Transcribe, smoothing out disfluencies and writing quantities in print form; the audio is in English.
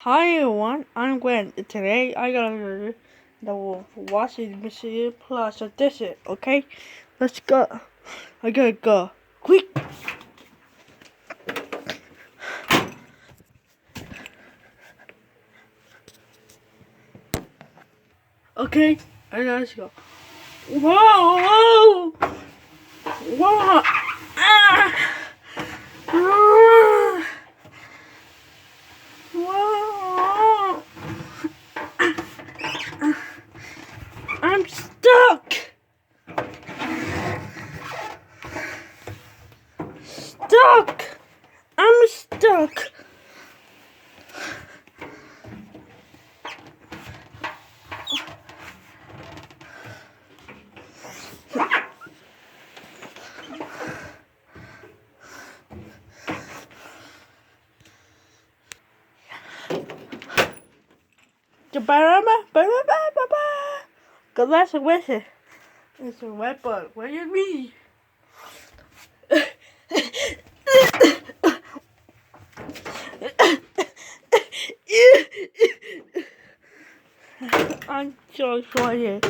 Hi everyone, I'm Gwen. Today I gotta do the washing machine plus a dishes, okay? Let's go. I gotta go. Quick! Okay, I gotta go. Whoa! Whoa! Whoa! Ah! Ah! Whoa! I'm stuck! Stuck! I'm stuck! Cause that's a whistle. It's a weapon. What do you mean? I'm so sorry.